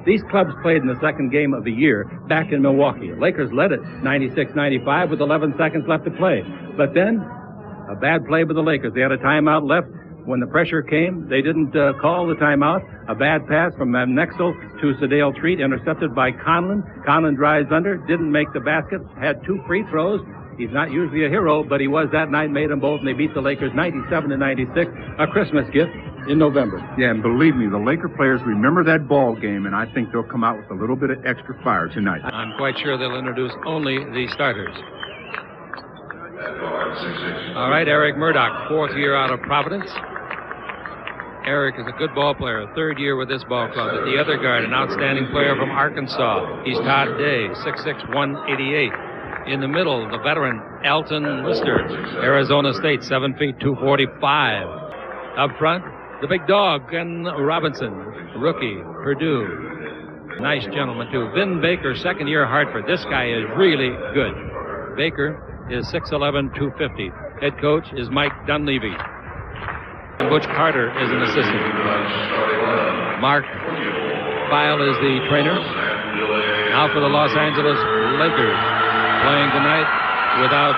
These clubs played in the second game of the year back in Milwaukee. Lakers led it 96-95 with 11 seconds left to play. But then, a bad play by the Lakers. They had a timeout left. When the pressure came, they didn't call the timeout. A bad pass from Van Exel to Sedale Treat, intercepted by Conlon. Conlon drives under, didn't make the basket, had 2 free throws. He's not usually a hero, but he was that night, made them both, and they beat the Lakers 97-96, a Christmas gift in November. Yeah, and believe me, the Laker players remember that ball game, and I think they'll come out with a little bit of extra fire tonight. I'm quite sure they'll introduce only the starters. All right, Eric Murdoch, 4th year out of Providence. Eric is a good ball player, 3rd year with this ball club. But the other guard, an outstanding player from Arkansas. He's Todd Day, 6'6", 188. In the middle, the veteran Alton Lister, Arizona State, 7 feet, 245. Up front, the big dog, Ken Robinson, rookie, Purdue. Nice gentleman, too. Vin Baker, 2nd year, Hartford. This guy is really good. Baker is 6'11", 250. Head coach is Mike Dunleavy. And Butch Carter is an assistant. Mark Feil is the trainer. Now for the Los Angeles Lakers, playing tonight without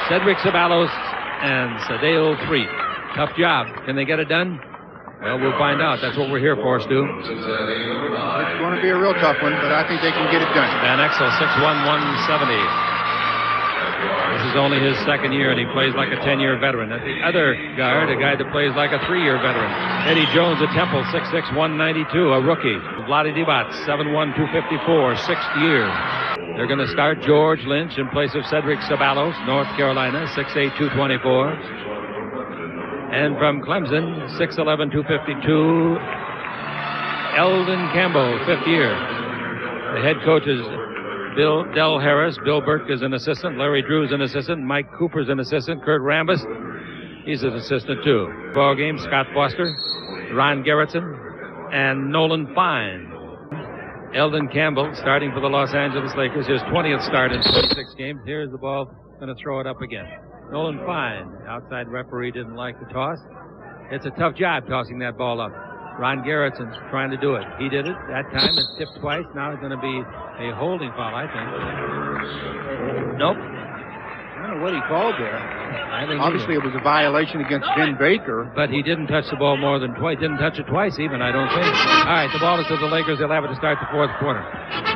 Cedric Ceballos and Sedale Treat. Tough job. Can they get it done? Well, we'll find out. That's what we're here for, Stu. It's going to be a real tough one, but I think they can get it done. Van Exel, 6'1", 170. This is only his 2nd year, and he plays like a 10-year veteran. And the other guard, a guy that plays like a 3-year veteran. Eddie Jones at Temple, 6'6", 192, a rookie. Vlade Divac, 7'1", 254, 6th year. They're going to start George Lynch in place of Cedric Ceballos, North Carolina, 6'8", 224. And from Clemson, 6'11", 252, Eldon Campbell, 5th year. The head coach is Bill Del Harris. Bill Burke is an assistant. Larry Drew is an assistant. Mike Cooper's an assistant. Kurt Rambis, he's an assistant too. Ball game, Scott Foster, Ron Gerritsen, and Nolan Fine. Eldon Campbell starting for the Los Angeles Lakers. His 20th start in 26 games. Here's the ball. Going to throw it up again. Nolan Fine. Outside referee didn't like the toss. It's a tough job tossing that ball up. Ron Gerritsen's trying to do it. He did it that time. It's tipped twice. Now it's going to be a holding foul, I think. Nope. I don't know what he called there. I think obviously it was a violation against Vin Baker. But he didn't touch the ball more than twice. Didn't touch it twice even, I don't think. All right, the ball is to the Lakers. They'll have it to start the 4th quarter.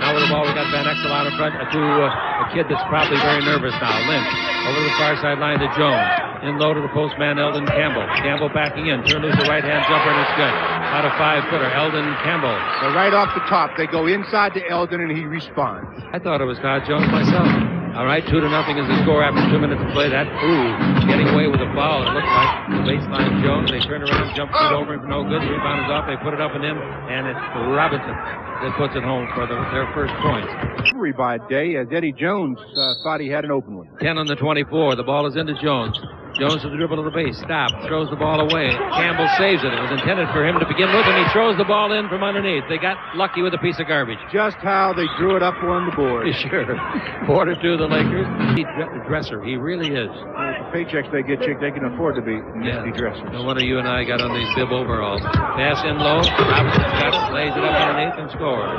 Now with the ball, we got Van Exel out in front to a kid that's probably very nervous now, Lynch. Over to the far sideline to Jones. In low to the postman, Eldon Campbell. Campbell backing in. Turn loose the right-hand jumper, and it's good. Out of 5-footer, Eldon Campbell. So right off the top, they go inside to Eldon, and he responds. I thought it was Todd Jones myself. All right, 2-0 is the score after 2 minutes to play. That, getting away with a foul. It looked like the baseline Jones. They turn around, jump shoot over him for no good. Rebound is off. They put it up and in, and it's Robinson that puts it home for their first points. By day, as Eddie Jones thought he had an open one. 10 on the 24. The ball is into Jones. Jones to the dribble to the base. Stop. Throws the ball away. Campbell saves it. It was intended for him to begin with, and he throws the ball in from underneath. They got lucky with a piece of garbage. Just how they drew it up on the board. Sure. 4-2 the Lakers. He's a dresser. He really is. The paychecks they get, they can afford to be nasty dressers. No wonder you and I got on these bib overalls. Pass in low. Robinson's got it. Lays it up underneath and scores.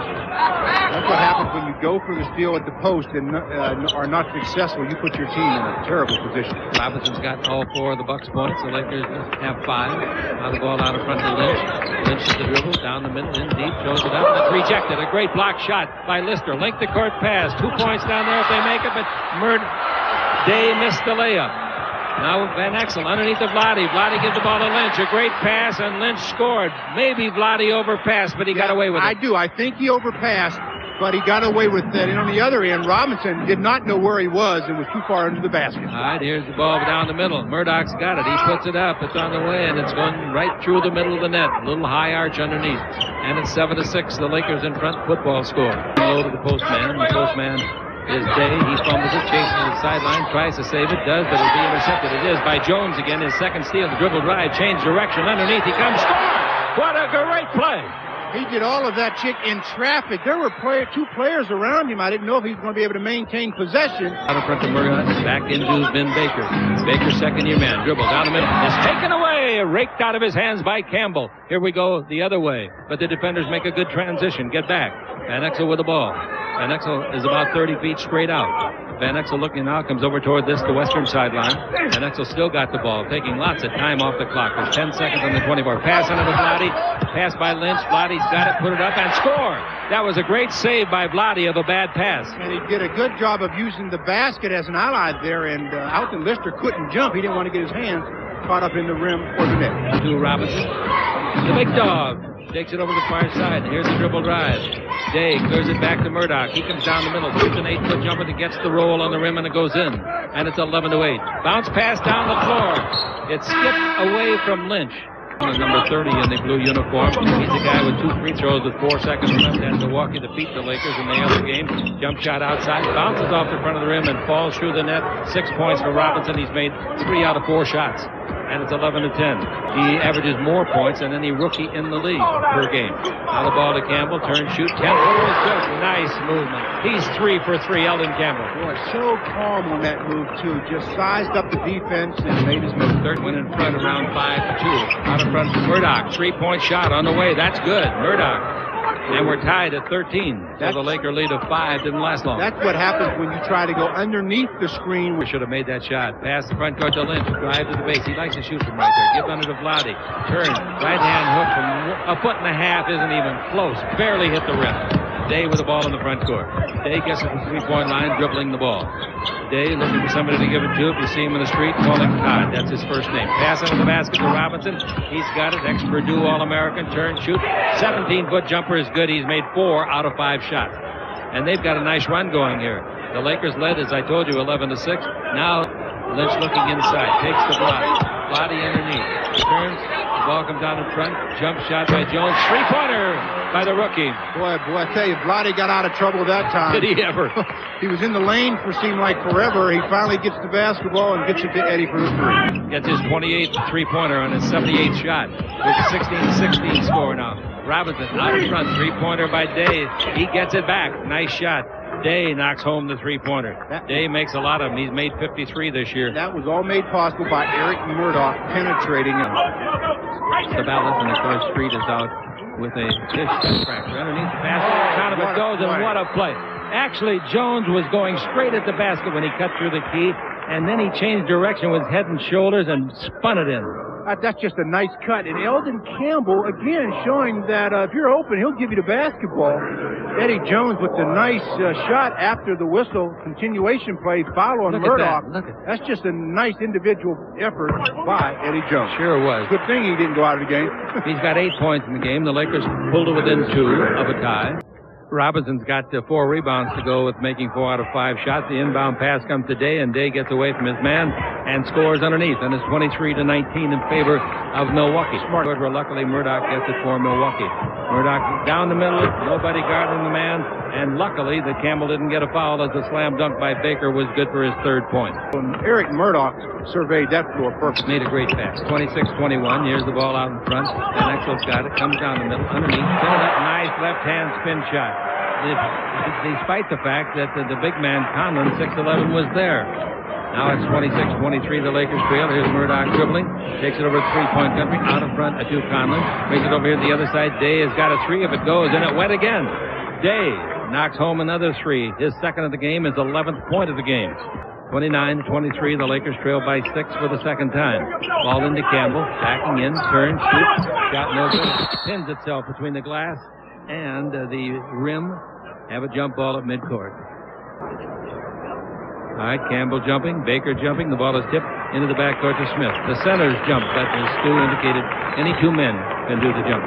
That's what happens when you go for the steal at the post and are not successful. You put your team in a terrible position. Robinson's got all 4 of the Bucks points. The Lakers have 5. Now the ball out in front of Lynch. Lynch to the dribble, down the middle, in deep, throws it up, and it's rejected. A great block shot by Lister. Length the court pass. 2 points down there if they make it, but Day missed the layup. Now Van Exel underneath the Vlade. Vlade gives the ball to Lynch. A great pass, and Lynch scored. Maybe Vlade overpassed, but he got away with it. I do. I think he overpassed, but he got away with it. And on the other end, Robinson did not know where he was and was too far into the basket. All right, here's the ball down the middle. Murdoch's got it. He puts it up. It's on the way, and it's going right through the middle of the net. A little high arch underneath. And it's 7-6. The Lakers in front. Football score. Low to the postman. The postman is Day. He fumbles it, chases to the sideline, tries to save it, does, but it'll be intercepted. It is by Jones again. His second steal. The dribble drive, change direction underneath. He comes, score! What a great play! He did all of that chick in traffic. There were two players around him. I didn't know if he was going to be able to maintain possession. Out in front of Murdoch, back into Ben Baker. Baker, second-year man, dribble down the middle. It's taken away, raked out of his hands by Campbell. Here we go the other way, but the defenders make a good transition. Get back. Van Exel with the ball. Van Exel is about 30 feet straight out. Van Exel looking now, comes over toward the western sideline. Van Exel still got the ball, taking lots of time off the clock. There's 10 seconds on the 24. Pass into Vlade. Pass by Lynch. Vlade's got it, put it up, and score. That was a great save by Vlade of a bad pass. And he did a good job of using the basket as an ally there, and Alton Lister couldn't jump. He didn't want to get his hands caught up in the rim or the net. To Robinson. The big dog takes it over the far side. Here's the dribble drive. Day clears it back to Murdoch. He comes down the middle, shoots an 8-foot jumper that gets the roll on the rim, and it goes in. And it's 11-8. Bounce pass down the floor. It skipped away from Lynch. Number 30 in the blue uniform. He's the guy with 2 free throws with 4 seconds left, and Milwaukee defeat the Lakers in the other game. Jump shot outside, bounces off the front of the rim and falls through the net. 6 points for Robinson. He's made 3 out of 4 shots. And it's 11-10. He averages more points than any rookie in the league per game. Now the ball to Campbell. Turn, shoot. 10-footer is good. Nice movement. He's 3 for 3. Eldon Campbell. Boy, so calm on that move, too. Just sized up the defense and made his move. Third one in front, around 5-2. Out in front, Murdoch. 3-point shot on the way. That's good. Murdoch. And we're tied at 13. So the Laker lead of 5 didn't last long. That's what happens when you try to go underneath the screen. We should have made that shot. Pass the front court to Lynch. Drive to the base. He likes to shoot from right there. Give under to Vlade. Turn. Right hand hook from 1.5 feet. Isn't even close. Barely hit the rim. Day with the ball in the front court. Day gets to the 3-point line, dribbling the ball. Day looking for somebody to give it to. If you see him in the street, call him Todd. That's his first name. Pass under the basket to Robinson. He's got it. Ex-Purdue All-American. Turn, shoot. 17-foot jumper is good. He's made 4 out of 5 shots. And they've got a nice run going here. The Lakers led, as I told you, 11-6. Now Lynch looking inside. Takes the block. Body underneath. Turns. The ball comes down in front. Jump shot by Jones. 3-pointer by the rookie. Boy, I tell you, Vlade got out of trouble that time. Did he ever? He was in the lane for seemed like forever. He finally gets the basketball and gets it to Eddie for the 3. Gets his 28th 3-pointer on his 78th shot. There's a 16-16 score now. Robinson out in front. 3-pointer by Day. He gets it back. Nice shot. Day knocks home the 3-pointer. Day makes a lot of them. He's made 53 this year. That was all made possible by Eric Murdoch penetrating him. Sabalas and of course Street is out with a fish fracture. Underneath the basket, out of it goes, and what a play. Actually, Jones was going straight at the basket when he cut through the key, and then he changed direction with head and shoulders and spun it in. That's just a nice cut. And Eldon Campbell, again, showing that if you're open, he'll give you the basketball. Eddie Jones with the nice shot after the whistle. Continuation play, foul on Murdoch. That's just a nice individual effort by Eddie Jones. Sure was. Good thing he didn't go out of the game. He's got 8 points in the game. The Lakers pulled it within 2 of a tie. Robinson's got 4 rebounds to go with making 4 out of 5 shots. The inbound pass comes to Day, and Day gets away from his man and scores underneath. And it's 23-19 in favor of Milwaukee. Smart. Luckily, Murdoch gets it for Milwaukee. Murdoch down the middle, nobody guarding the man, and luckily that Campbell didn't get a foul as the slam dunk by Baker was good for his 3rd point. Eric Murdoch surveyed that floor perfectly. Made a great pass. 26-21. Here's the ball out in front. Van Exel's got it. Comes down the middle. Underneath. Spin it up. Nice left-hand spin shot. Despite the fact that the big man, Conlon, 6'11", was there. Now it's 26-23, the Lakers trail. Here's Murdoch dribbling. Takes it over to 3-point country. Out in front to Conlon. Brings it over here to the other side. Day has got a 3 if it goes, and it went again. Day knocks home another 3. His 2nd of the game, his 11th point of the game. 29-23, the Lakers trail by 6 for the 2nd time. Ball into Campbell. Backing in. Turn, shoot. Shot no good. Pins itself between the glass and the rim. Have a jump ball at midcourt. All right, Campbell jumping, Baker jumping. The ball is tipped into the backcourt to Smith. The center's jump, but as Stu indicated, any 2 men can do the jump.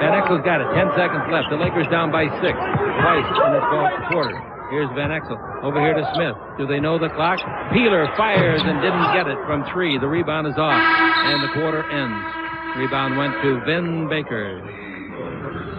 Van Exel's got it. 10 seconds left. The Lakers down by 6. Twice in this ball quarter. Here's Van Exel. Over here to Smith. Do they know the clock? Peeler fires and didn't get it from 3. The rebound is off, and the quarter ends. Rebound went to Vin Baker.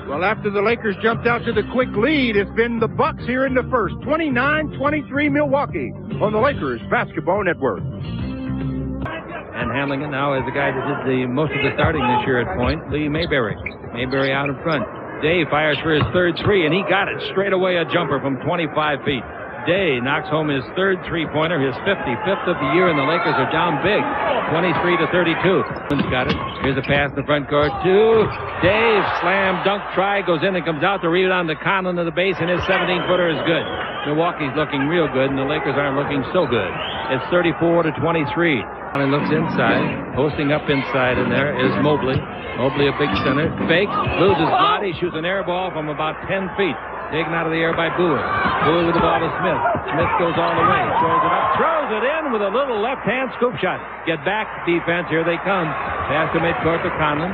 Well, after the Lakers jumped out to the quick lead, it's been the Bucks here in the first. 29-23 Milwaukee on the Lakers Basketball Network. And handling it now is the guy that did the most of the starting this year at point, Lee Mayberry. Mayberry out in front. Day fires for his third three, and he got it straight away, a jumper from 25 feet. Day knocks home his third three-pointer, his 55th of the year, and the Lakers are down big, 23-32. Got it. Here's a pass in the front court to Dave. Slam, dunk, try, goes in and comes out. The rebound to Conlon to the base, and his 17-footer is good. Milwaukee's looking real good, and the Lakers aren't looking so good. It's 34-23. And looks inside, posting up inside, and there is Mobley. Mobley, a big center, fakes, loses body, shoots an air ball from about 10 feet. Taken out of the air by Bowie. Bowie with the ball to Smith. Smith goes all the way. Throws it up. Throws it in with a little left-hand scoop shot. Get back, defense. Here they come. Pass to midcourt to Conlon.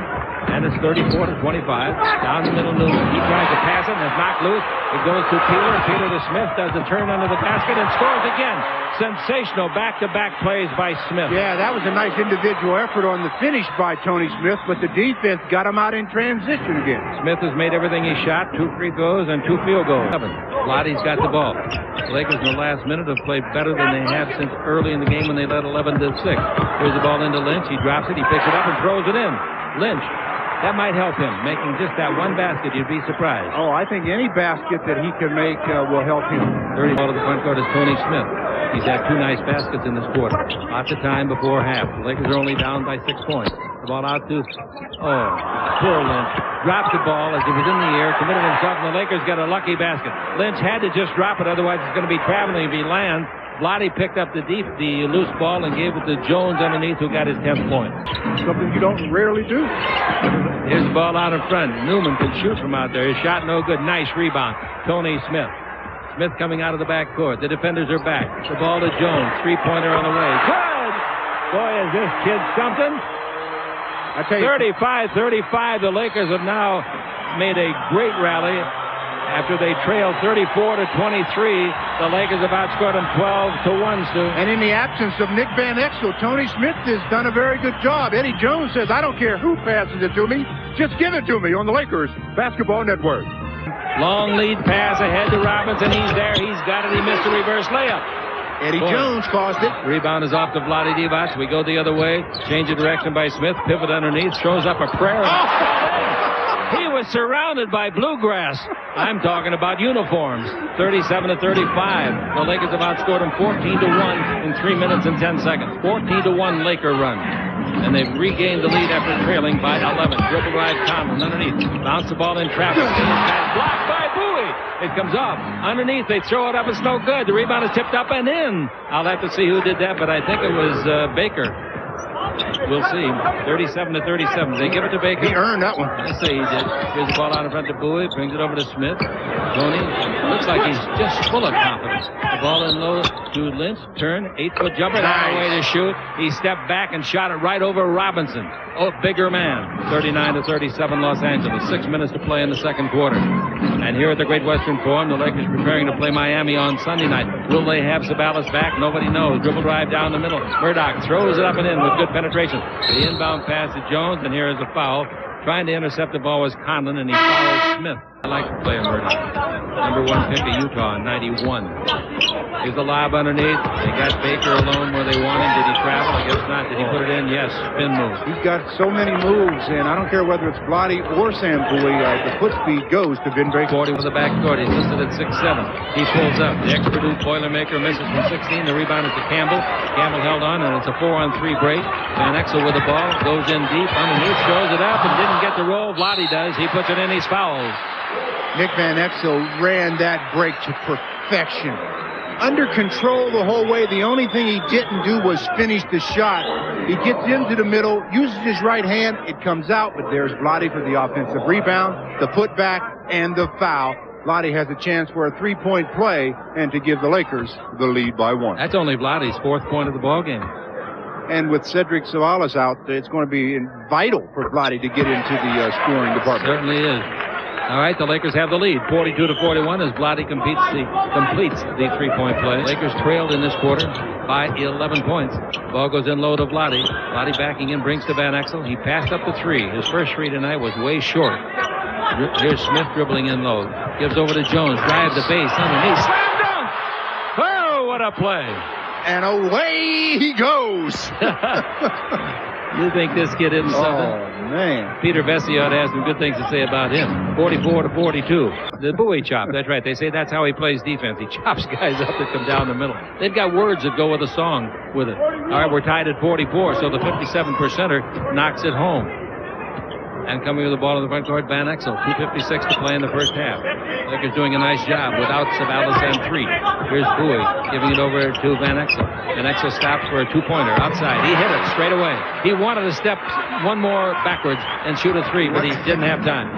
And it's 34-25. Down the middle, Newman. He tries to pass it, and it's knocked loose. It goes to Peeler. Peeler to Smith. Does the turn under the basket and scores again. Sensational back-to-back plays by Smith. Yeah, that was a nice individual effort on the finish by Tony Smith, but the defense got him out in transition again. Smith has made everything he shot. 2 free throws and 2 field goals. Lottie's got the ball. The Lakers in the last minute have played better than they have since early in the game when they led 11-6. Here's the ball into Lynch. He drops it. He picks it up and throws it in. Lynch. That might help him. Making just that one basket, you'd be surprised. Oh, I think any basket that he can make will help him. 30 ball to the front court is Tony Smith. He's had 2 nice baskets in this quarter. Lots of time before half. The Lakers are only down by 6 points. The ball out to, poor Lynch. Dropped the ball as he was in the air, committed himself, and the Lakers got a lucky basket. Lynch had to just drop it, otherwise it's going to be traveling if he lands. Lottie picked up the loose ball and gave it to Jones underneath, who got his 10th point. Something you don't rarely do. Here's the ball out in front. Newman can shoot from out there. His shot no good. Nice rebound. Tony Smith. Smith coming out of the backcourt. The defenders are back. The ball to Jones. Three-pointer on the way. Good! Boy, is this kid something. I tell you, 35-35. The Lakers have now made a great rally. After they trailed 34-23, the Lakers have outscored them 12-1, Stu. And in the absence of Nick Van Exel, Tony Smith has done a very good job. Eddie Jones says, I don't care who passes it to me, just give it to me on the Lakers Basketball Network. Long lead pass ahead to Robinson. He's there. He's got it. He missed a reverse layup. Eddie Jones caused it. Rebound is off to Vlade Divac. We go the other way. Change of direction by Smith. Pivot underneath. Throws up a prayer. He was surrounded by bluegrass. I'm talking about uniforms. 37-35. The Lakers have outscored them 14-1 in 3 minutes and 10 seconds. 14-1 Laker run. And they've regained the lead after trailing by 11. Dribble drive Conlon underneath. Bounce the ball in traffic. Blocked by Bowie. It comes off. Underneath, they throw it up. It's no good. The rebound is tipped up and in. I'll have to see who did that, but I think it was Baker. We'll see. 37-37. They give it to Baker. He earned that one. I say he did. Here's the ball out in front to Bowie. Brings it over to Smith. Tony looks like he's just full of confidence. The ball in low to Lynch. Turn. 8-foot jumper. Nice. Way to shoot. He stepped back and shot it right over Robinson. Oh, bigger man. 39-37 Los Angeles. 6 minutes to play in the second quarter. And here at the Great Western Forum, the Lakers preparing to play Miami on Sunday night. Will they have Sabalas back? Nobody knows. Dribble drive down the middle. Murdoch throws it up and in with good penetration. The inbound pass to Jones, and here is a foul. Trying to intercept the ball was Conlon, and he fouls Smith. I like to play Murdoch. Number 1 pick of Utah in 91. Here's the lob underneath. They got Baker alone where they want him. Did he travel? I guess not. Did he put it in? Yes. Spin move. He's got so many moves, and I don't care whether it's Vlade or Sam Bowie. The foot speed goes to Vin Baker. 40 with the backcourt. He's listed at 6'7". He pulls up. The ex-Purdue Boilermaker misses from 16. The rebound is to Campbell. Campbell held on, and it's a 4-on-3 break. Van Exel with the ball. Goes in deep. Underneath. Shows it up and didn't get the roll. Vlade does. He puts it in. He's fouled. Nick Van Exel ran that break to perfection. Under control the whole way. The only thing he didn't do was finish the shot. He gets into the middle, uses his right hand, it comes out, but there's Vlade for the offensive rebound, the putback, and the foul. Vlade has a chance for a three-point play and to give the Lakers the lead by 1. That's only Vlade's 4th point of the ballgame. And with Cedric Sabalas out, it's going to be vital for Vlade to get into the scoring department. Certainly is. All right, the Lakers have the lead, 42-41, as Vlade completes the three-point play. Lakers trailed in this quarter by 11 points. Ball goes in low to Vlade. Vlade backing in, brings to Van Exel. He passed up the three. His first three tonight was way short. Here's Smith dribbling in low. Gives over to Jones. Drive the base underneath. Slam dunk! Oh, what a play. And away he goes. You think this kid isn't something? Oh, man. Peter Vesey ought to have some good things to say about him. 44-42. The Bowie chop. That's right. They say that's how he plays defense. He chops guys up that come down the middle. They've got words that go with a song with it. All right, we're tied at 44, so the 57%er knocks it home. And coming with the ball in the front court, Van Exel. 2:56 to play in the first half. Lakers doing a nice job without Savalas and 3. Here's Bowie giving it over to Van Exel. Van Exel stops for a 2-pointer outside. He hit it straight away. He wanted to step one more backwards and shoot a 3, but he didn't have time.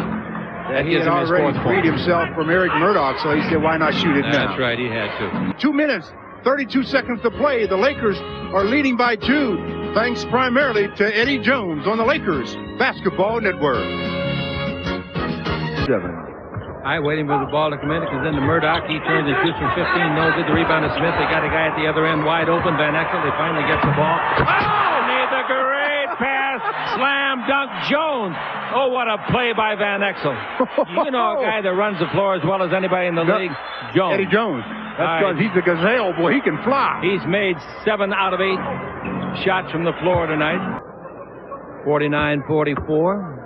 That He had already freed himself from Eric Murdoch, so he said, why not shoot it now? That's right, he had to. 2 minutes, 32 seconds to play. The Lakers are leading by 2. Thanks primarily to Eddie Jones on the Lakers Basketball Network. 7. I waiting for the ball to come in. It comes into Murdoch. He turns and shoots from 15. No good. The rebound to Smith. They got a guy at the other end wide open. Van Exel. They finally get the ball. Oh, needs a great pass. Slam dunk Jones. Oh, what a play by Van Exel. You know a guy that runs the floor as well as anybody in the league? Jones. Eddie Jones. That's because he's a gazelle, boy. He can fly. He's made 7 out of 8 shots from the floor tonight. 49-44.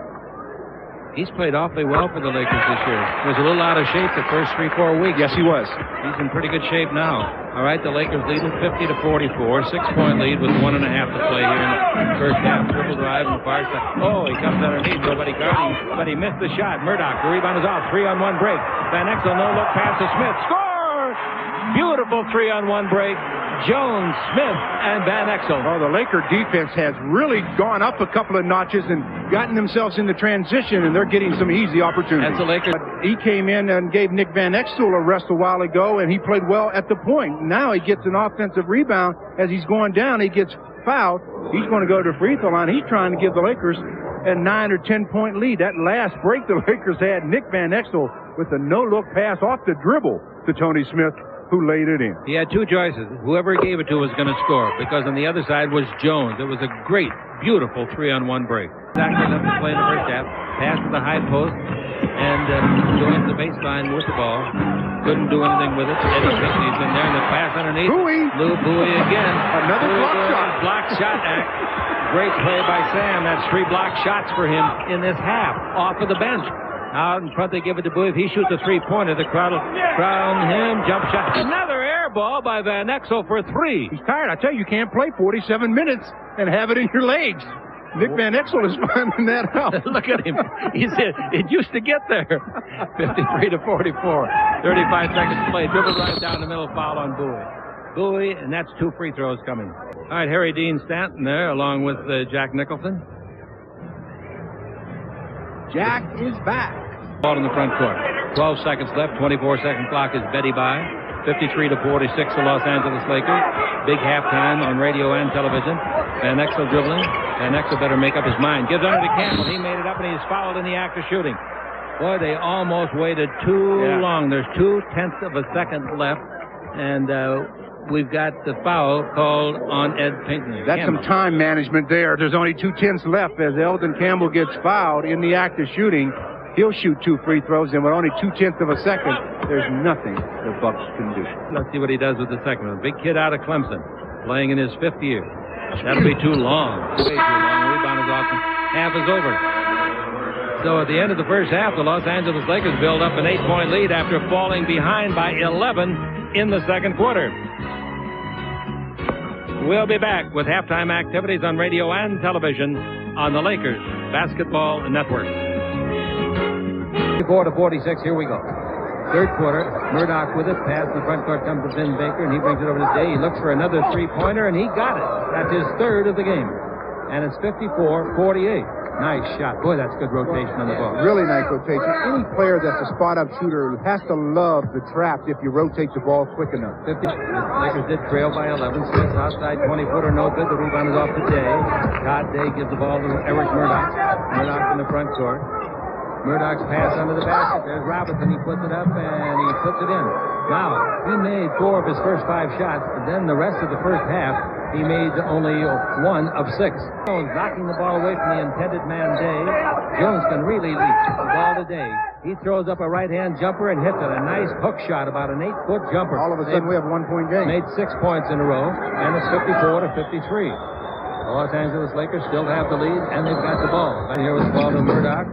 He's played awfully well for the Lakers this year. He was a little out of shape the first 3-4 weeks. Yes, he was. He's in pretty good shape now. All right, the Lakers leading 50-44. 6-point lead with 1.5 to play here in the first half. Triple drive on the far side. Oh, he comes underneath. Nobody guarding, but he missed the shot. Murdoch, the rebound is off. 3-on-1 break. Van Exel, no look pass to Smith. Score! Beautiful 3-on-1 break. Jones, Smith, and Van Exel. Oh, the Laker defense has really gone up a couple of notches and gotten themselves into transition, and they're getting some easy opportunities. That's the Lakers. He came in and gave Nick Van Exel a rest a while ago, and he played well at the point. Now he gets an offensive rebound. As he's going down, he gets fouled. He's going to go to the free throw line. He's trying to give the Lakers a 9 or 10-point lead. That last break the Lakers had, Nick Van Exel with a no-look pass off the dribble to Tony Smith, who laid it in. He had 2 choices. Whoever he gave it to was going to score, because on the other side was Jones. It was a great, beautiful 3-on-1 break. Exactly enough to play in the first half. Pass to the high post and going to the baseline with the ball. Couldn't do anything with it. Eddie Pinckney's in there, and the pass underneath. Lou Bowie again. Another block shot. Block shot act. Great play by Sam. That's 3 block shots for him in this half, off of the bench. Out in front, they give it to Bowie. If he shoots a 3-pointer, the crowd will crown him. Jump shot. Another air ball by Van Exel for 3. He's tired. I tell you can't play 47 minutes and have it in your legs. Nick Van Exel is finding that out. Look at him. He said it used to get there. 53-44. 35 seconds to play. Dribble right down the middle. Foul on Bowie. And that's 2 free throws coming. All right, Harry Dean Stanton there, along with Jack Nicholson. Jack is back. Ball in the front court. 12 seconds left. 24-second clock is Betty by. 53-46 the Los Angeles Lakers. Big halftime on radio and television. Van Exel dribbling. Van Exel better make up his mind. Gives under to Campbell. He made it up, and he's fouled in the act of shooting. Boy, they almost waited too long. There's 0.2 of a second left, and we've got the foul called on Ed Pinckney. That's Campbell. Some time management there. There's only 0.2 left as Eldon Campbell gets fouled in the act of shooting. He'll shoot 2 free throws, and with only 0.2 of a second, there's nothing the Bucks can do. Let's see what he does with the second one. Big kid out of Clemson, playing in his 5th year. That'll be too long. Way too long. Rebound is off. Half is over. So at the end of the first half, the Los Angeles Lakers build up an 8-point lead after falling behind by 11 in the second quarter. We'll be back with halftime activities on radio and television on the Lakers Basketball Network. 54-46, here we go. Third quarter, Murdoch with it. Pass in the front court comes to Vin Baker, and he brings it over to Day. He looks for another 3-pointer, and he got it. That's his 3rd of the game. And it's 54-48. Nice shot. Boy, that's good rotation on the ball. Really nice rotation. Any player that's a spot-up shooter has to love the trap if you rotate the ball quick enough. The Lakers did trail by 11. Smith outside 20-footer, no good. The rebound is off to Day. Todd Day gives the ball to Eric Murdoch. Murdoch in the front court. Murdoch's pass under the basket. There's Robinson. He puts it up, and he puts it in. Now, he made 4 of his first 5 shots, but then the rest of the first half, he made only 1 of 6. Jones knocking the ball away from the intended man, Day. Jones can really lead the ball to Day. He throws up a right-hand jumper and hits it. A nice hook shot, about an 8-foot jumper. All of a sudden, we have a 1-point game. Made 6 points in a row, and it's 54-53. The Los Angeles Lakers still have the lead, and they've got the ball. And here was the ball to Murdoch.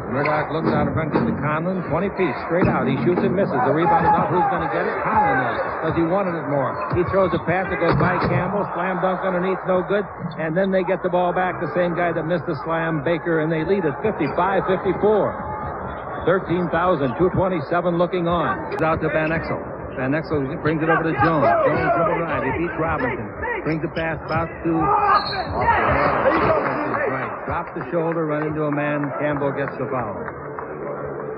Murdoch looks out in front, gives to Conlon, 20 feet, straight out. He shoots and misses. The rebound is out. Who's going to get it? Conlon is, because he wanted it more. He throws a pass that goes by Campbell, slam dunk underneath, no good. And then they get the ball back, the same guy that missed the slam, Baker, and they lead it 55-54. 13,227 looking on. It's out to Van Exel. Van Exel brings it over to Jones. Jones dribbles right. He beats Robinson. Brings the pass about to... Right. Drops the shoulder, run into a man. Campbell gets the foul.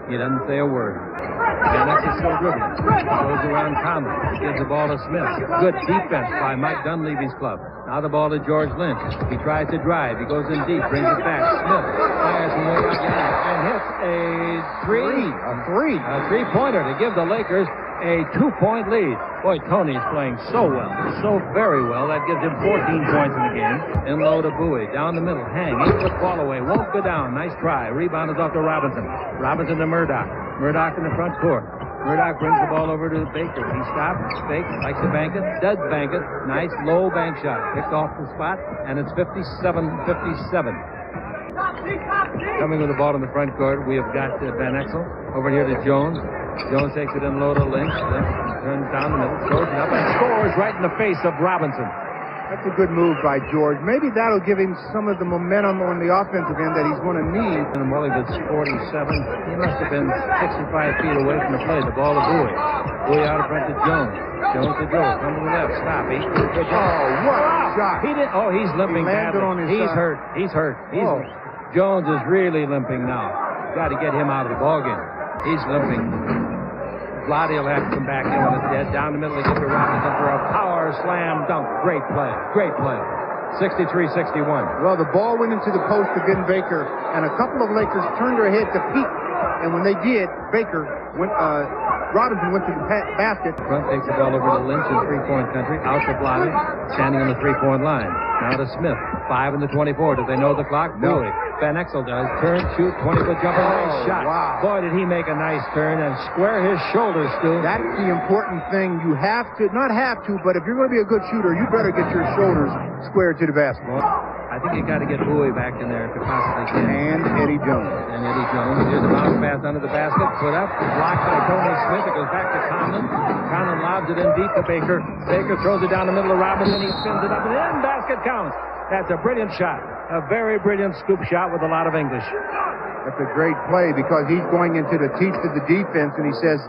He doesn't say a word. Van Exel still dribbling. Goes around Conlon. Gives the ball to Smith. Good defense by Mike Dunleavy's club. Now the ball to George Lynch. He tries to drive. He goes in deep. Brings it back. Smith fires from way out and hits a three. A three-pointer to give the Lakers a 2-point lead. Boy, Tony's playing so well, so very well. That gives him 14 points in the game. In low to Bowie. Down the middle. Hang. 8-foot ball away. Won't go down. Nice try. Rebound is off to Robinson. Robinson to Murdoch. Murdoch in the front court. Murdoch brings the ball over to Baker. He stops, fakes, likes to bank it, does bank it. Nice low bank shot. Picked off the spot, and it's 57-57. Coming with the ball in the front court, we have got Van Exel. Over here to Jones. Jones takes it in low to Lynch. Turns down the middle, throws it up, and scores right in the face of Robinson. That's a good move by George. Maybe that'll give him some of the momentum on the offensive end that he's going to need. And Mulligan's 47. He must have been 65 feet away from the play. The ball to Bowie. Bowie out in front to Jones. Jones to Joe. Come to the left. Stop. What a shot. He's limping badly. He's hurt. Jones is really limping now. Got to get him out of the ballgame. He's limping. Vlade will have to come back in when it's dead. Down the middle, he gives to Robinson for a power slam dunk. Great play. 63-61. Well, the ball went into the post to Ben Baker, and a couple of Lakers turned their head to peek. And when they did, Robinson went to the basket. Front takes the ball over to Lynch in three-point country. Out to Vlade, standing on the three-point line. Now to Smith. 5 in the 24. Do they know the clock? No. Van Exel does. Turn, shoot, 20-foot jumper. Nice shot. Wow. Boy, did he make a nice turn and square his shoulders, Stu. That's the important thing. You have to, not have to, but if you're going to be a good shooter, you better get your shoulders squared to the basketball. I think you got to get Bowie back in there if you possibly can. And Eddie Jones. Here's the bounce pass under the basket. Put up. Blocked by Tony Smith. It goes back to Conlon. Conlon lobs it in deep to Baker. Baker throws it down the middle of Robinson. He spins it up and in. Basket counts. That's a brilliant shot. A very brilliant scoop shot with a lot of English. That's a great play because he's going into the teeth of the defense, and he says,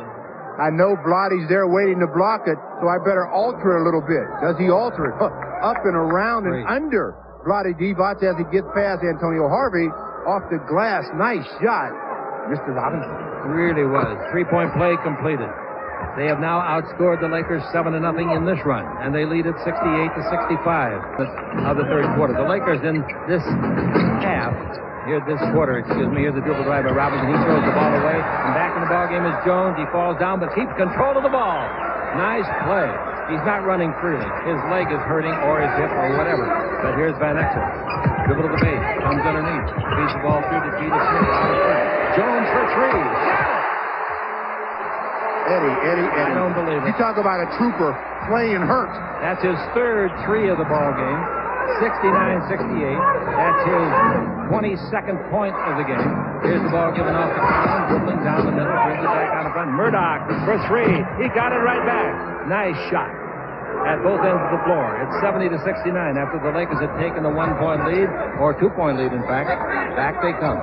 I know Vlade's there waiting to block it, so I better alter it a little bit. Does he alter it? Up and around and under Vlade Divac as he gets past Antonio Harvey off the glass. Nice shot, Mr. Robinson. Really was. 3-point play completed. They have now outscored the Lakers 7-0 in this run, and they lead it 68-65 of the third quarter. The Lakers in this quarter, here's the dribble drive by Robinson. He throws the ball away, and back in the ball game is Jones. He falls down, but keeps control of the ball. Nice play. He's not running freely. His leg is hurting, or his hip, or whatever. But here's Van Exel. Dribble to the base, comes underneath, feeds the ball through to Peter Smith. Jones for three. Eddie. I don't believe it. You talk about a trooper playing hurt. That's his third three of the ball game. 69-68. That's his 22nd point of the game. Here's the ball given off to Conlon, dribbling down the middle, brings it back out in front. Murdoch for three. He got it right back. Nice shot at both ends of the floor. It's 70-69 after the Lakers had taken the 1-point lead, or 2-point lead, in fact. Back they come.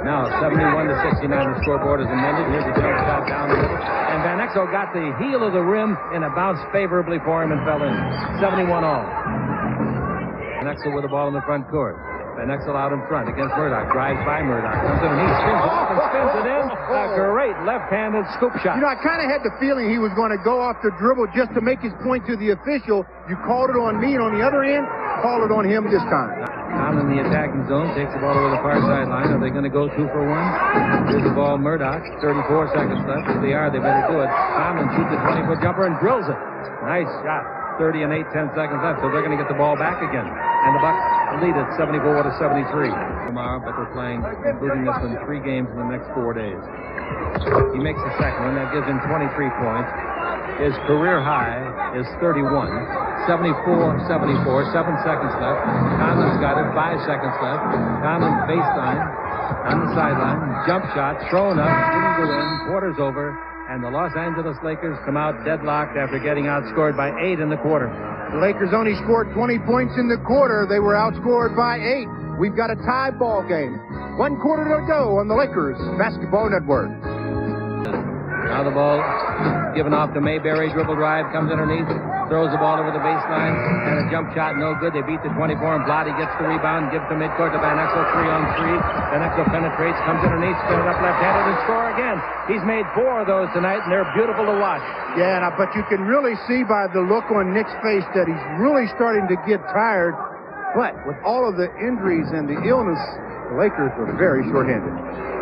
Now 71-69, the scoreboard is amended. Here's the jump shot down the middle. And Van Exel got the heel of the rim in a bounce favorably for him and fell in. 71 all. Van Exel with the ball in the front court. Van Exel out in front against Murdoch. Drives by Murdoch. Comes in and he spins it off and spins it in. A great left-handed scoop shot. You know, I kind of had the feeling he was going to go off the dribble just to make his point to the official. You called it on me, and on the other end, call it on him this time. Conlon in the attacking zone, takes the ball over the far sideline. Are they going to go 2 for 1? Here's the ball, Murdoch. 34 seconds left. If they are, they better do it. Conlon shoots a 20-foot jumper and drills it. Nice shot. 30 and 10 seconds left, so they're going to get the ball back again. And the Bucks lead it 74-73. Tomorrow, but they're playing, including this one, 3 games in the next 4 days. He makes the second one. That gives him 23 points. His career high is 31. 74-74, 7 seconds left. Conlon's got it, 5 seconds left. Conlon baseline on the sideline. Jump shot, thrown up, didn't go in. Quarter's over, and the Los Angeles Lakers come out deadlocked after getting outscored by 8 in the quarter. The Lakers only scored 20 points in the quarter. They were outscored by 8. We've got a tie ball game. 1 quarter to go on the Lakers Basketball Network. Now the ball given off to Mayberry. Dribble drive, comes underneath, throws the ball over the baseline, and a jump shot, no good. They beat the 24, and Vlade gets the rebound, gives to midcourt to Van Exel, 3-on-3. Van Exel penetrates, comes underneath, spin it up left-handed, and score again. He's made 4 of those tonight, and they're beautiful to watch. Yeah, but you can really see by the look on Nick's face that he's really starting to get tired. But with all of the injuries and the illness, the Lakers were very short-handed.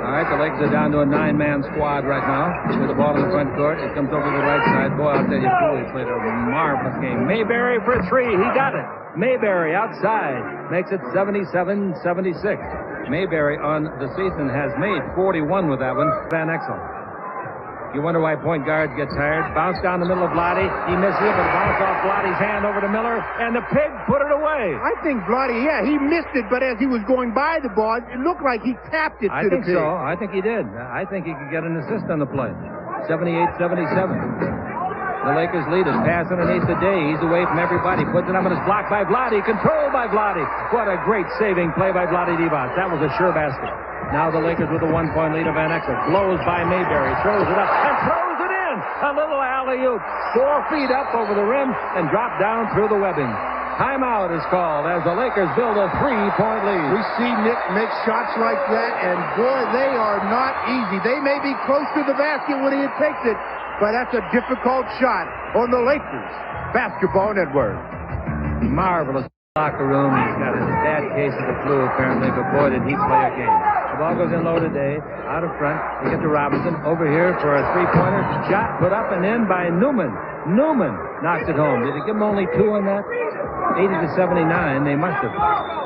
All right, the Lakers are down to a 9-man squad right now with the ball in the front court. It comes over to the right side. Boy, I'll tell you, Cooley played a marvelous game. Mayberry for 3. He got it. Mayberry outside makes it 77-76. Mayberry on the season has made 41 with that one. Van Exel. You wonder why point guards get tired. Bounce down the middle of Vlade. He misses it, but bounce off Vlade's hand over to Miller, and the pig put it away. I think Vlade, he missed it, but as he was going by the ball, it looked like he tapped it to the pig. I think he did. I think he could get an assist on the play. 78-77. The Lakers lead it. Pass underneath the Day. He's away from everybody. Puts it up and it's blocked by Vlade. Controlled by Vlade. What a great saving play by Vlade Divac. That was a sure basket. Now the Lakers with a 1-point lead of Van Exel. Blows by Mayberry. Throws it up and throws it in. A little alley-oop. 4 feet up over the rim and dropped down through the webbing. Timeout is called as the Lakers build a 3-point lead. We see Nick make shots like that, and boy, they are not easy. They may be close to the basket when he takes it, but that's a difficult shot on the Lakers Basketball Network. Marvelous locker room. He's got a bad case of the flu, apparently, but boy, did he play a game. The ball goes in low today, out of front. They get to Robinson, over here for a 3-pointer. Shot put up and in by Newman. Newman knocks it home. Did he give him only 2 on that? 80-79. They must have.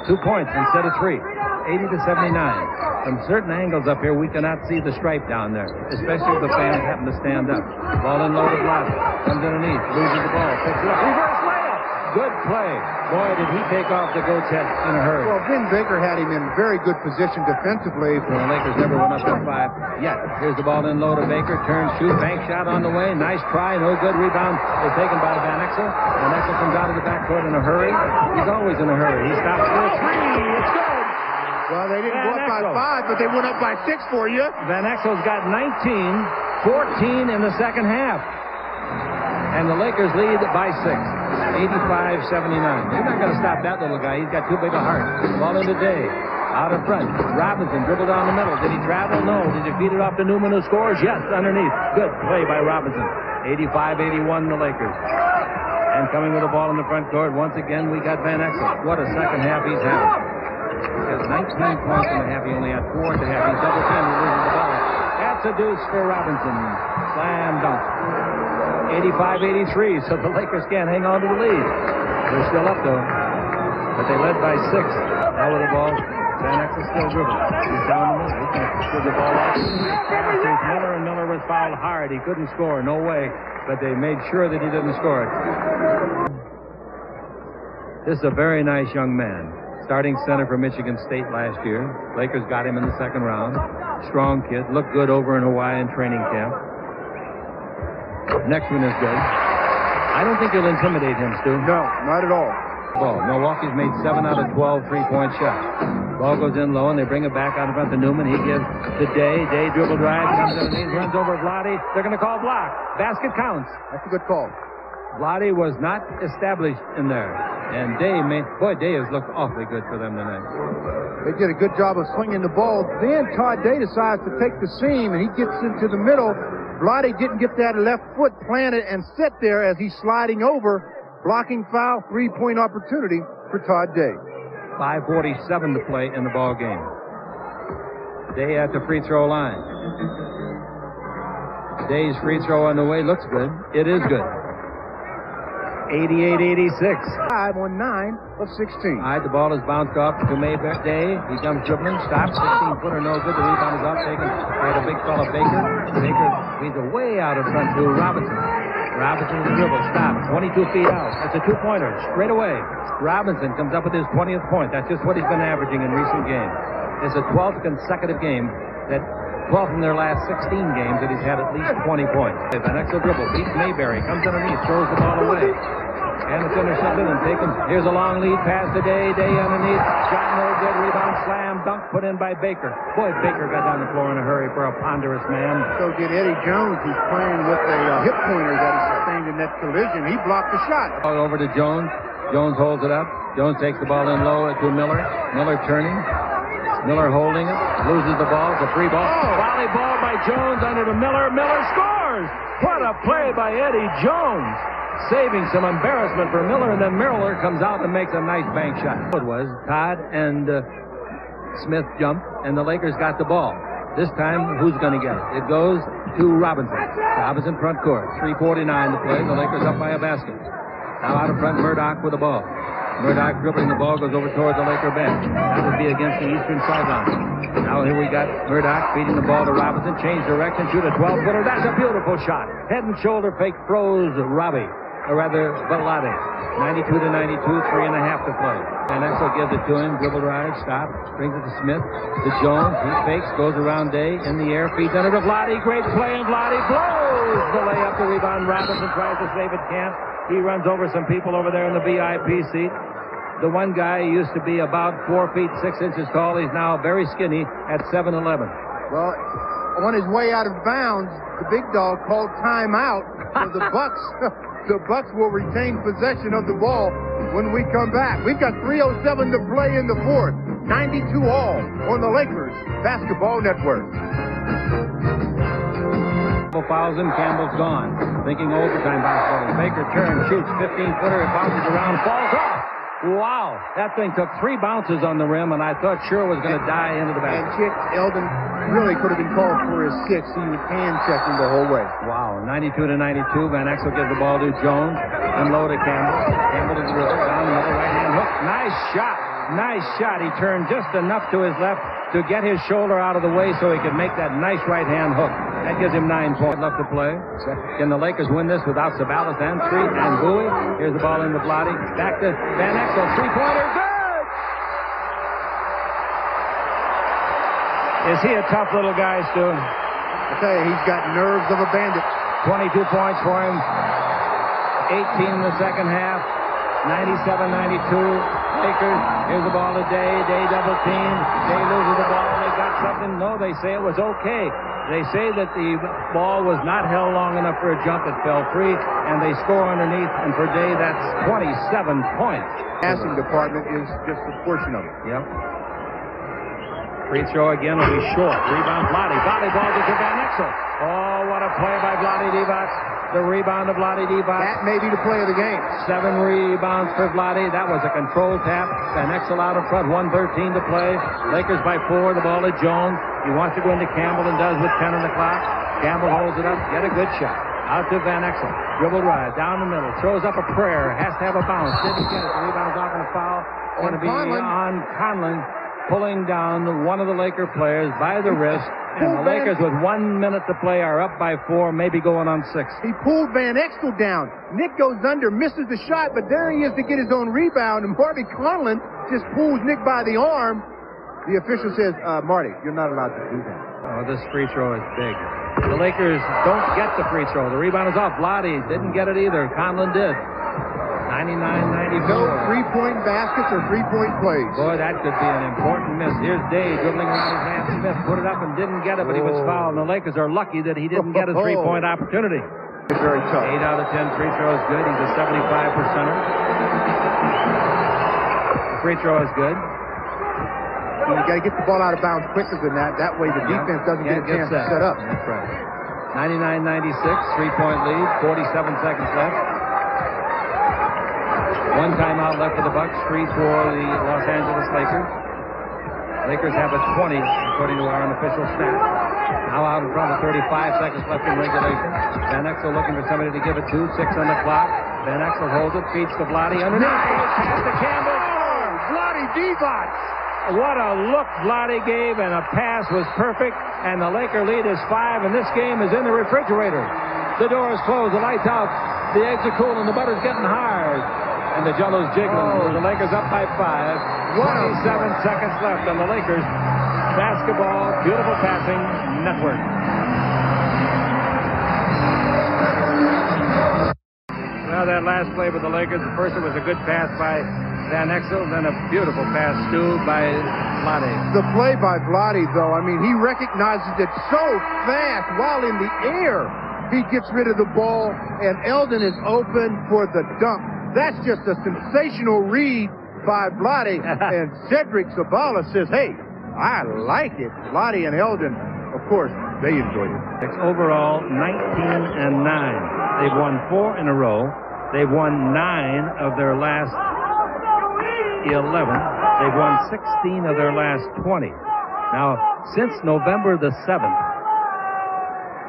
2 points instead of 3. 80-79. From certain angles up here, we cannot see the stripe down there, especially if the fans happen to stand up. Ball in low to Vlade. Comes underneath, loses the ball, picks it up. Reverse layup. Good play. Boy, did he take off the goat's head in a hurry. Well, Vin Baker had him in very good position defensively. The Lakers never went up to 5 yet. Here's the ball in low to Baker. Turn, shoot, bank shot on the way. Nice try, no good. Rebound is taken by Van Exel. Van Exel comes out of the backcourt in a hurry. He's always in a hurry. He stops for a 3. It's good. Well, they didn't go up by 5, but they went up by 6 for you. Van Exel's got 19, 14 in the second half. And the Lakers lead by 6, 85-79. They're not going to stop that little guy. He's got too big a heart. Ball in the Day. Out in front. Robinson dribbled down the middle. Did he travel? No. Did he feed it off to Newman who scores? Yes, underneath. Good play by Robinson. 85-81 the Lakers. And coming with the ball in the front court, once again, we got Van Exel. What a second half he's having. He has 19 points in the half. He only had 4 at the half. He's double teamed. He loses the ball. That's a deuce for Robinson. Slam dunk. 85-83, so the Lakers can't hang on to the lead. They're still up, though. But they led by 6. Now with the ball, Van Exel still dribbling. He's down the middle. He can't give the ball off. There's Miller, and Miller was fouled hard. He couldn't score. No way. But they made sure that he didn't score it. This is a very nice young man. Starting center for Michigan State last year. Lakers got him in the second round. Strong kid. Looked good over in Hawaii in training camp. Next one is good. I don't think he'll intimidate him, Stu. No, not at all. Ball. Milwaukee's made 7 out of 12 3-point shots. Ball goes in low, and they bring it back out in front to Newman. He gives to Day. Day dribble drive, comes underneath, runs over Vlade. They're going to call block. Basket counts. That's a good call. Vlade was not established in there. And Day has looked awfully good for them tonight. They did a good job of swinging the ball. Then Todd Day decides to take the seam, and he gets into the middle. Vlade didn't get that left foot planted and sit there as he's sliding over. Blocking foul, 3-point opportunity for Todd Day. 5:47 to play in the ball game. Day at the free throw line. Day's free throw on the way looks good. It is good. 88-86. 5 on 9 of 16. All right, the ball is bounced off to Mayberry. Day. He comes dribbling, stops. 16-footer, no good. The rebound is off, taken by the big fella Baker. Baker leads away out in front to Robinson. Robinson with the dribble, stops, 22 feet out. That's a two-pointer, straight away. Robinson comes up with his 20th point. That's just what he's been averaging in recent games. It's the 12th consecutive game, that 12th in their last 16 games that he's had at least 20 points. Van Exel dribble, beats Mayberry, comes underneath, throws the ball away. And it's intercepted and taken. Here's a long lead pass to Day. Day underneath. Shot no good. Rebound slam. Dunk put in by Baker. Boy, Baker got down the floor in a hurry for a ponderous man. So did Eddie Jones, who's playing with a hip pointer that he sustained in that collision. He blocked the shot. Over to Jones. Jones holds it up. Jones takes the ball in low to Miller. Miller turning. Miller holding it. Loses the ball. It's a free ball. Volley ball by Jones under to Miller. Miller scores! What a play by Eddie Jones. Saving some embarrassment for Miller, and then Miller comes out and makes a nice bank shot. It was Todd and Smith jumped, and the Lakers got the ball. This time, who's going to get it? It goes to Robinson. Robinson front court. 3:49 to play. The Lakers up by a basket. Now out in front, Murdoch with the ball. Murdoch dribbling the ball, goes over toward the Laker bench. That would be against the eastern sideline. Now here we got Murdoch feeding the ball to Robinson. Change direction, shoot a 12-footer. That's a beautiful shot. Head and shoulder fake throws Robbie. Or rather, Bellotti. 92-92, 3.5 to play. Van Exel gives it to him. Dribble drive, stop. Brings it to Smith. To Jones. He fakes, goes around Day. In the air, feeds under to Vlade. Great play, and Vlade blows the layup to rebound. Robinson tries to save it, can't. He runs over some people over there in the VIP seat. The one guy used to be about 4 feet 6 inches tall. He's now very skinny at 7'11". Well, on his way out of bounds, the big dog called timeout for the Bucks. The Bucks will retain possession of the ball when we come back. We've got 3:07 to play in the fourth. 92 all on the Lakers Basketball Network. Fouls him, Campbell's gone. Thinking overtime basketball. Baker turns, shoots, 15-footer, it bounces around, falls off. Wow, that thing took 3 bounces on the rim, and I thought sure was going to die into the basket. And Chick Eldon really could have been called for his 6. He was hand checking the whole way. Wow, 92-92. Van Exel gives the ball to Jones. Unload to Campbell. Campbell to the dribble. Down the middle, right-hand hook. Nice shot. Nice shot. He turned just enough to his left to get his shoulder out of the way so he could make that nice right-hand hook. That gives him 9 points left to play. Can the Lakers win this without Sabalas and Street and Bowie? Here's the ball in the Vlade. Back to Van Exel. Three-pointer. Good! Is he a tough little guy, Stu? I tell you, he's got nerves of a bandit. 22 points for him. 18 in the second half. 97-92. Lakers. Here's the ball to Day. Day double team. Day loses the ball. They got something. No, they say it was okay. They say that the ball was not held long enough for a jump. It fell free, and they score underneath. And for Day, that's 27 points. Passing department is just a portion of it. Yep. Free throw again will be short. Rebound, Vlade. Volley ball to Van Exel. Oh, what a play by Vlade Divac. The rebound of Vlade Divac. That may be the play of the game. 7 rebounds for Vlade. That was a control tap. Van Exel out in front. 1:13 to play. Lakers by 4. The ball to Jones. He wants to go into Campbell and does with 10 on the clock. Campbell holds it up. Get a good shot. Out to Van Exel. Dribble drive. Down the middle. Throws up a prayer. Has to have a bounce. Didn't get it. The rebound is off on a foul. Going to be on Conlon. Pulling down one of the Laker players by the wrist. And the Lakers with 1 minute to play are up by 4, maybe going on 6. He pulled Van Exel down. Nick goes under, misses the shot, but there he is to get his own rebound. And Marty Conlon just pulls Nick by the arm. The official says, Marty, you're not allowed to do that. Oh, this free throw is big. The Lakers don't get the free throw. The rebound is off. Vlade didn't get it either. Conlon did. 99-94. No 3-point baskets or 3-point plays. Boy, that could be an important miss. Here's Day dribbling around his man. Smith put it up and didn't get it, but he was fouled. And the Lakers are lucky that he didn't get a 3-point opportunity. It's very tough. 8 out of 10 free throws good. He's a 75%er. The free throw is good. You got to get the ball out of bounds quicker than that. That way the defense doesn't get a chance to set up. That's right. 99-96, 3-point lead, 47 seconds left. 1 timeout left for the Bucks, 3 for the Los Angeles Lakers. Lakers have a 20, according to our unofficial stat. Now out in front with 35 seconds left in regulation. Van Exel looking for somebody to give it to. 6 on the clock. Van Exel holds it, feeds to Vlade underneath. Pass to Campbell. Vlade Divac. What a look Vlade gave, and a pass was perfect. And the Laker lead is 5, and this game is in the refrigerator. The door is closed, the lights out. The eggs are cool and the butter's getting hard. And the jello's jiggling. The Lakers up by 5. 27 seconds left on the Lakers basketball beautiful passing network. Well, that last play with the Lakers, the first it was a good pass by Van Exel, then a beautiful pass, too, by Vlade. The play by Vlade, though, I mean, he recognizes it so fast while in the air. He gets rid of the ball, and Eldon is open for the dunk. That's just a sensational read by Vlade. And Cedric Zabala says, hey, I like it. Vlade and Eldon, of course, they enjoyed it. Overall, 19-9. They've won 4 in a row. They've won 9 of their last 11. They've won 16 of their last 20. Now, since November the 7th,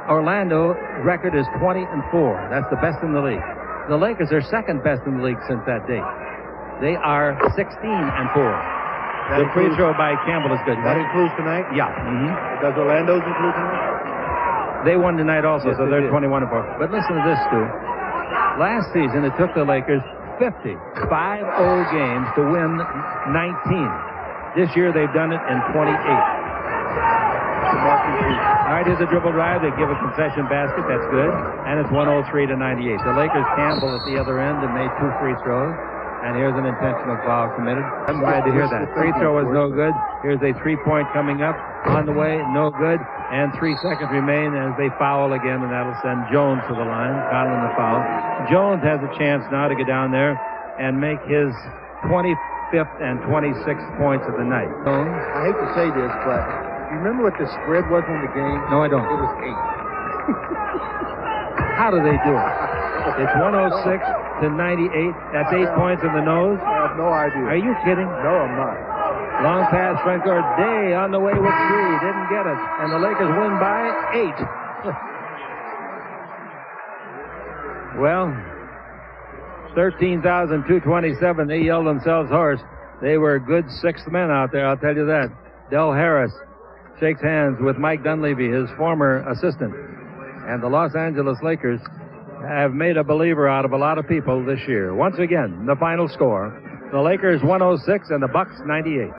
Orlando record is 20-4. That's the best in the league. The Lakers are second best in the league since that date. They are 16-4. The free throw by Campbell is good. That includes tonight? Yeah. Does Orlando's include tonight? They won tonight also, Yes, so they're did. 21-4. But listen to this, Stu. Last season, it took the Lakers 50 5-0 games to win 19. This year, they've done it in 28. All right, here's a dribble drive. They give a concession basket. That's good. And it's 103-98. The Lakers, Campbell at the other end, and made 2 free throws. And here's an intentional foul committed. I'm glad to hear that. Free throw was no good. Here's a 3-point coming up on the way. No good. And 3 seconds remain as they foul again, and that'll send Jones to the line. Conlon the foul. Jones has a chance now to get down there and make his 25th and 26th points of the night. Jones. I hate to say this, but you remember what the spread was on the game? No, I don't. It was 8. How do they do it? It's 106-98. That's 8 points in the nose. I have no idea. Are you kidding? No, I'm not. Long pass, front court. Day on the way with 3. Didn't get it. And the Lakers win by 8. Well, 13,227. They yelled themselves hoarse. They were good 6th men out there, I'll tell you that. Del Harris shakes hands with Mike Dunleavy, his former assistant. And the Los Angeles Lakers have made a believer out of a lot of people this year. Once again, the final score, the Lakers 106 and the Bucks 98.